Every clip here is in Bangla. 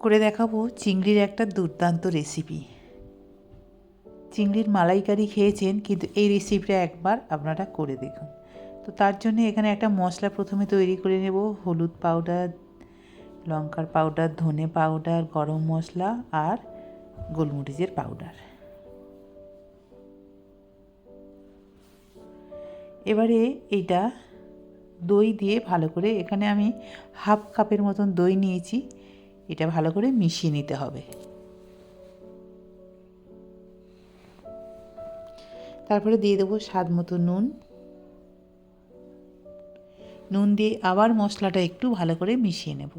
করে দেখাবো চিংড়ির একটা দুর্দান্ত রেসিপি। চিংড়ির মালাইকারি খেয়েছেন, কিন্তু এই রেসিপিটা একবার আপনারা করে দেখুন। তো তার জন্য এখানে একটা মশলা প্রথমে তৈরি করে নেব। হলুদ পাউডার, লঙ্কার পাউডার, ধনে পাউডার, গরম মশলা আর গোলমরিচের পাউডার। এবারে এইটা দই দিয়ে ভালো করে, এখানে আমি হাফ কাপের মতন দই নিয়েছি, এটা ভালো করে মিশিয়ে নিতে হবে। তারপরে দিয়ে দেবো স্বাদ মতো নুন। নুন দিয়ে আবার মশলাটা একটু ভালো করে মিশিয়ে নেব।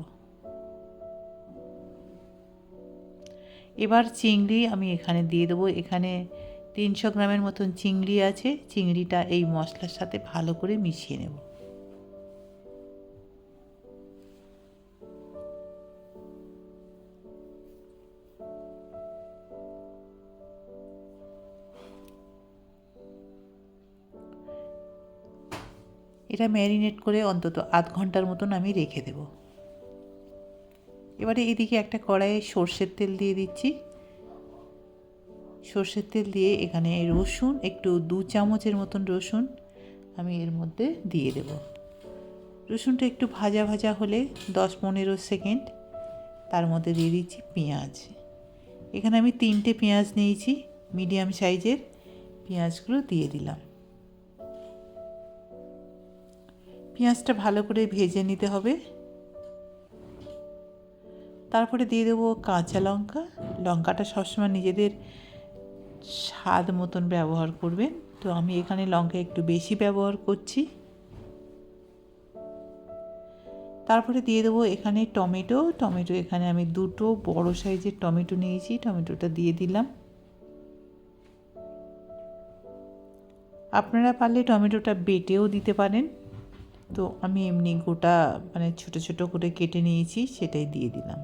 এবার চিংড়ি আমি এখানে দিয়ে দেবো। এখানে 300 গ্রামের মতন চিংড়ি আছে। চিংড়িটা এই মশলার সাথে ভালো করে মিশিয়ে নেব। এটা ম্যারিনেট করে অন্তত আধ ঘন্টার মতন আমি রেখে দেব। এবারে এদিকে একটা কড়াইয়ে সর্ষের তেল দিয়ে দিচ্ছি। সর্ষের তেল দিয়ে এখানে রসুন, একটু 2 চামচের মতন রসুন আমি এর মধ্যে দিয়ে দেব। রসুনটা একটু ভাজা ভাজা হলে 10-15 সেকেন্ড তার মধ্যে দিয়ে দিচ্ছি পেঁয়াজ। এখানে আমি 3টে পেঁয়াজ নিয়েছি, মিডিয়াম সাইজের। পেঁয়াজগুলো দিয়ে দিলাম। পেঁয়াজটা ভালো করে ভেজে নিতে হবে। তারপরে দিয়ে দেবো কাঁচা লঙ্কা। লঙ্কাটা সবসময় নিজেদের স্বাদ মতন ব্যবহার করবেন, তো আমি এখানে লঙ্কা একটু বেশি ব্যবহার করছি। তারপরে দিয়ে দেবো এখানে টমেটো। এখানে আমি 2টো বড় সাইজের টমেটো নিয়েছি, টমেটোটা দিয়ে দিলাম। আপনারা পারলে টমেটোটা বেটেও দিতে পারেন, তো আমি এমনি গোটা মানে ছোট ছোট করে কেটে নিয়েছি, সেটাই দিয়ে দিলাম।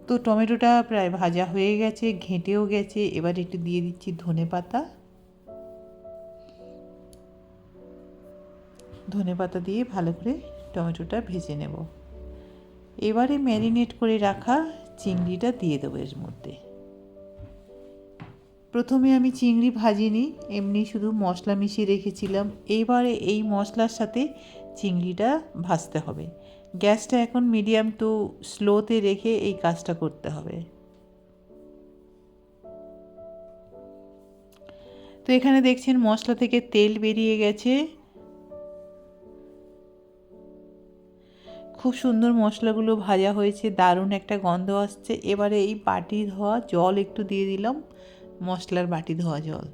তো টমেটোটা প্রায় ভাজা হয়ে গেছে, ঘেঁটেও গেছে। এবার একটু দিয়ে দিচ্ছি ধনেপাতা। ধনেপাতা দিয়ে ভালো করে টমেটোটা ভেজে নেব। এবারে ম্যারিনেট করে রাখা চিংড়িটা দিয়ে দেবো এর মধ্যে। প্রথমে আমি চিংড়ি ভাজিনি, এমনি শুধু মশলা মিশিয়ে রেখেছিলাম। এইবারে এই মশলার সাথে চিংড়িটা ভাজতে হবে। গ্যাসটা এখন মিডিয়াম টু স্লোতে রেখে এই কাজটা করতে হবে। তো এখানে দেখছেন মশলা থেকে তেল বেরিয়ে গেছে। খুব সুন্দর মশলাগুলো ভাজা হয়েছে, দারুণ একটা গন্ধ আসছে। এবারে এই বাটি ধোয়া জল একটু দিয়ে দিলাম, মশলার বাটি ধোয়া জল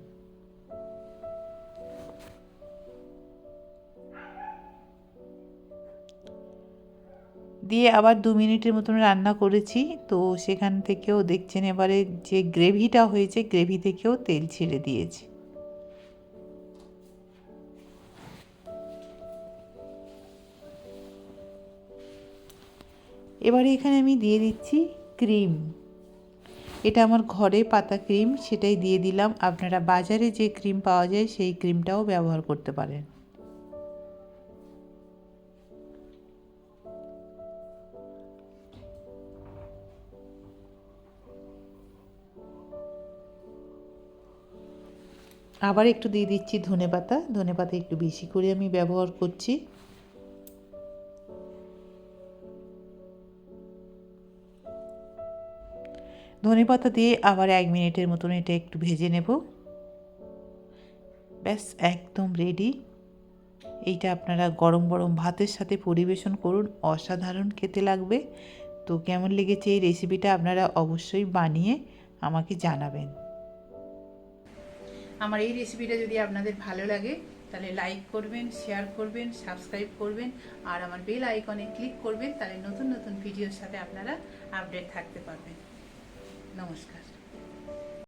দিয়ে আবার 2 মিনিটের মতন রান্না করেছি। তো সেখান থেকেও দেখছেন এবারে যে গ্রেভিটা হয়েছে, গ্রেভি থেকেও তেল ছেড়ে দিয়েছে। এবারে এখানে আমি দিয়ে দিচ্ছি ক্রিম। এটা আমার ঘরে পাতা ক্রিম, সেটাই দিয়ে দিলাম। আপনারা বাজারে যে ক্রিম পাওয়া যায় সেই ক্রিমটাও ব্যবহার করতে পারেন। আবার একটু দিয়ে দিচ্ছি ধনেপাতা। ধনেপাতা একটু বেশি করে আমি ব্যবহার করছি। ধনেপাতা দিয়ে আবার 1 মিনিটের মতন এটা একটু ভেজে নেব। ব্যাস একদম রেডি। এইটা আপনারা গরম গরম ভাতের সাথে পরিবেশন করুন, অসাধারণ খেতে লাগবে। তো কেমন লেগেছে এই রেসিপিটা আপনারা অবশ্যই বানিয়ে আমাকে জানাবেন। আমার এই রেসিপিটা যদি আপনাদের ভালো লাগে তাহলে লাইক করবেন, শেয়ার করবেন, সাবস্ক্রাইব করবেন আর আমার বেল আইকনে ক্লিক করবেন, তাহলে নতুন নতুন ভিডিওর সাথে আপনারা আপডেট থাকতে পারবেন। নমস্কার।